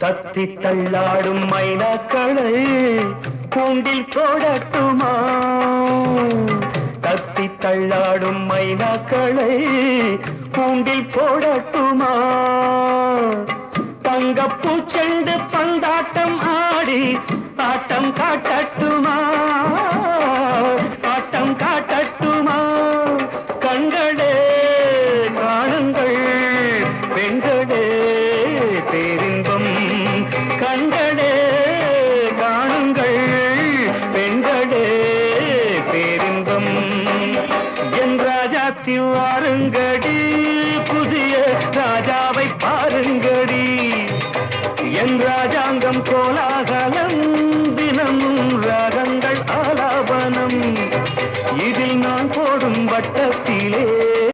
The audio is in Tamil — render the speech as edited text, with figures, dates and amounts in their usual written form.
தத்தி தள்ளாடும் மைனாக்களை கூண்டில் போடட்டுமா? தத்தி தள்ளாடும் மைனாக்களை கூண்டில் போடட்டுமா? தங்கப்பூச்செண்டு பந்தாட்டம் ஆடி ஆட்டம் காட்டட்டுமா? ஆட்டம் காட்டட்டுமா? கண்களே காணுங்கள், பெண்களே பேரின்பம். கண்களே காணுங்கள், பெண்களே பேரின்பம். என் ராஜாத்தி வாருங்கடி, புதிய ராஜாவை பாருங்கடி. என் ராஜாங்கம் கோலா